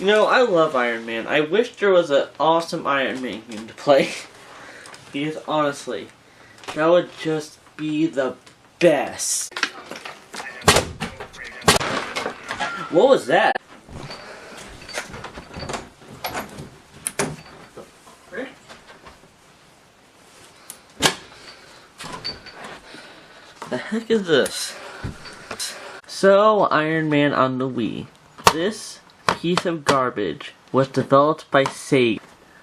You know, I love Iron Man. I wish there was an awesome Iron Man game to play. Because honestly, that would just be the best. What was that? The heck is this? So, Iron Man on the Wii. This piece of garbage was developed by Sega,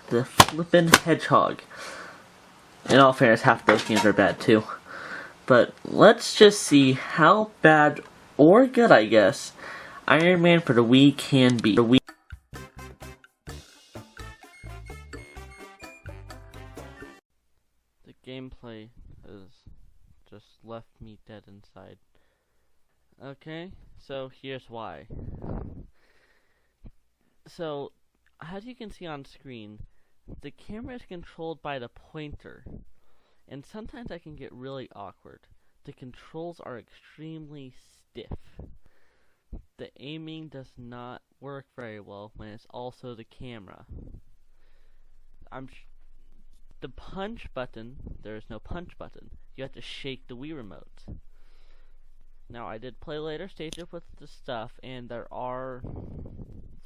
the flippin' hedgehog. In all fairness, half those games are bad too. But let's just see how bad, or good I guess, Iron Man for the Wii can be. The gameplay has just left me dead inside. Okay, so here's why. So, as you can see on screen, the camera is controlled by the pointer, and sometimes that can get really awkward. The controls are extremely stiff. The aiming does not work very well when it's also the camera. The punch button, there is no punch button. You have to shake the Wii remote. Now, I did play later stages with the stuff, and there are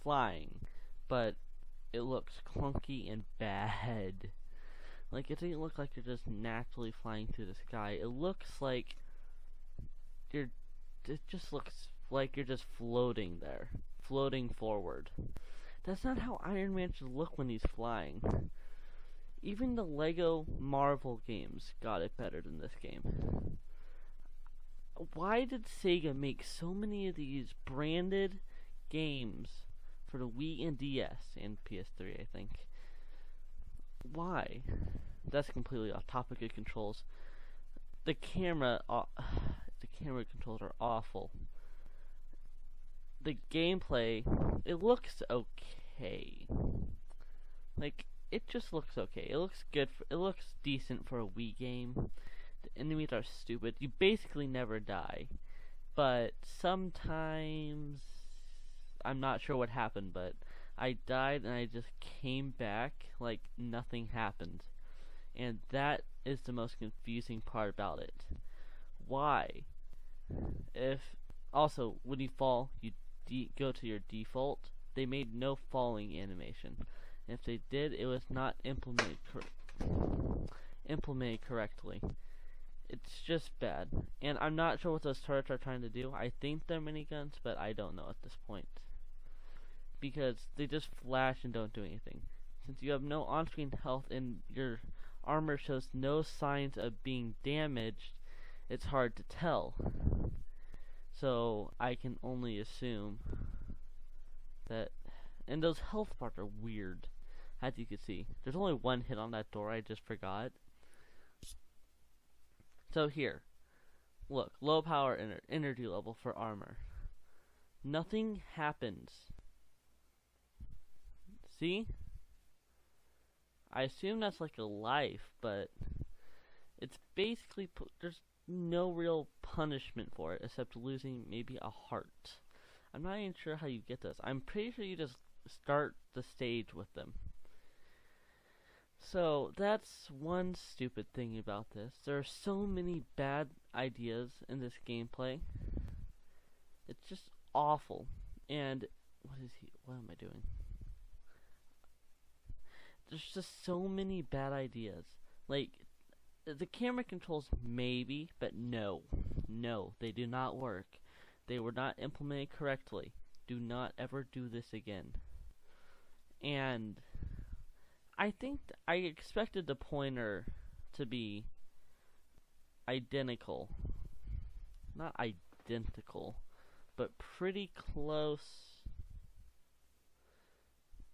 flying, but it looks clunky and bad. Like, it doesn't look like you're just naturally flying through the sky. It looks like it just looks like you're just floating there, floating forward. That's not how Iron Man should look when he's flying. Even the Lego Marvel games got it better than this game. Why did Sega make so many of these branded games for the Wii and DS and PS3, I think? Why? That's completely off topic of controls. The camera controls are awful. The gameplay, it looks okay. Like, it just looks okay. It looks good. It looks decent for a Wii game. The enemies are stupid. You basically never die. But sometimes, I'm not sure what happened, but I died and I just came back like nothing happened. And that is the most confusing part about it. Why? Also, when you fall, you go to your default. They made no falling animation. And if they did, it was not implemented correctly. It's just bad. And I'm not sure what those turrets are trying to do. I think they're miniguns, but I don't know at this point. Because they just flash and don't do anything. Since you have no on-screen health and your armor shows no signs of being damaged, it's hard to tell. So I can only assume that... And those health bars are weird, as you can see. There's only one hit on that door, I just forgot. So here, look, low power energy level for armor. Nothing happens. See? I assume that's like a life, but it's basically, there's no real punishment for it, except losing maybe a heart. I'm not even sure how you get this. I'm pretty sure you just start the stage with them. So, that's one stupid thing about this. There are so many bad ideas in this gameplay. It's just awful. And, what am I doing? There's just so many bad ideas. Like, the camera controls maybe, but no. No, they do not work. They were not implemented correctly. Do not ever do this again. And I think I expected the pointer to be identical. Not identical, but pretty close.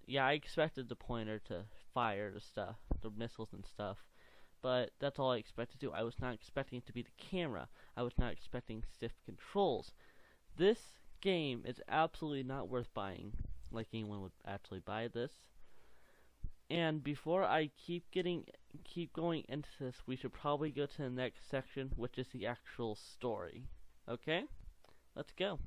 Yeah, I expected the pointer to fire the stuff, the missiles and stuff. But that's all I expected to do. I was not expecting it to be the camera. I was not expecting stiff controls. This game is absolutely not worth buying. Like anyone would actually buy this. And before I keep going into this, we should probably go to the next section, which is the actual story. Okay? Let's go.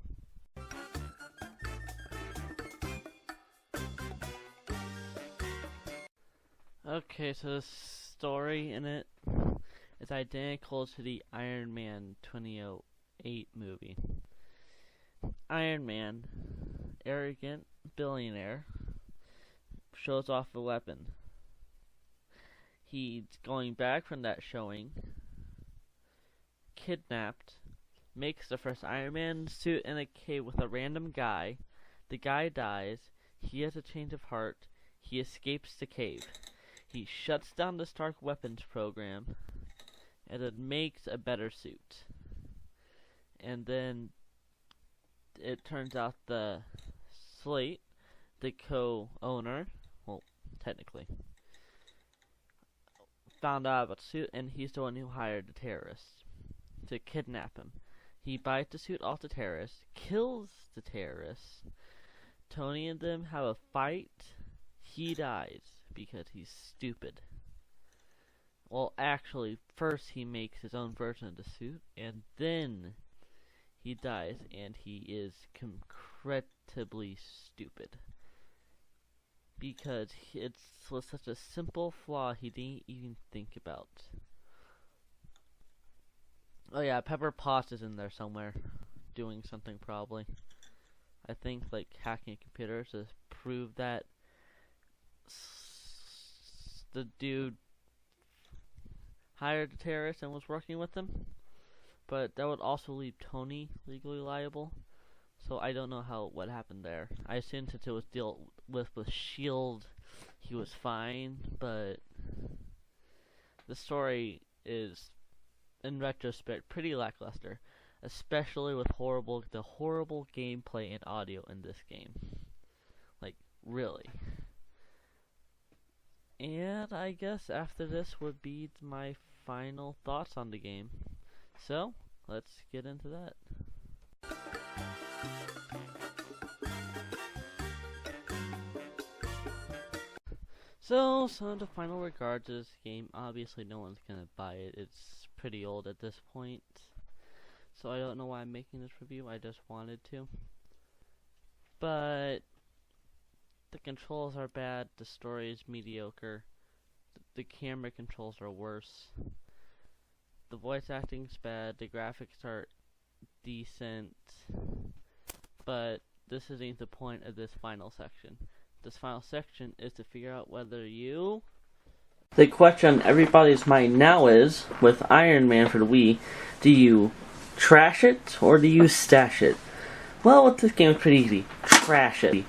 Okay, so the story in it is identical to the Iron Man 2008 movie. Iron Man, arrogant billionaire, shows off a weapon. He's going back from that showing, kidnapped, makes the first Iron Man suit in a cave with a random guy. The guy dies, he has a change of heart, he escapes the cave. He shuts down the Stark weapons program, and then makes a better suit. And then it turns out the Slate, the co-owner, well, technically, found out about the suit, and he's the one who hired the terrorists to kidnap him. He buys the suit off the terrorists, kills the terrorists. Tony and them have a fight. He dies because he's stupid. Well, actually, first he makes his own version of the suit, and then he dies, and he is incredibly stupid. Because it was such a simple flaw he didn't even think about. Oh yeah, Pepper Potts is in there somewhere, doing something probably. I think like hacking computers to prove that the dude hired the terrorist and was working with them. But that would also leave Tony legally liable. So I don't know what happened there. I assumed since it was dealt with S.H.I.E.L.D., he was fine, but the story is, in retrospect, pretty lackluster, especially with the horrible gameplay and audio in this game. Like, really. And I guess after this would be my final thoughts on the game. So, let's get into that. So, some of the final regards to this game. Obviously, no one's gonna buy it. It's pretty old at this point. So, I don't know why I'm making this review. I just wanted to. But the controls are bad. The story is mediocre. The camera controls are worse. The voice acting's bad. The graphics are decent. But this isn't the point of this final section. This final section is to figure out whether you... The question on everybody's mind now is, with Iron Man for the Wii, do you trash it or do you stash it? Well, with this game it's pretty easy. Trash it.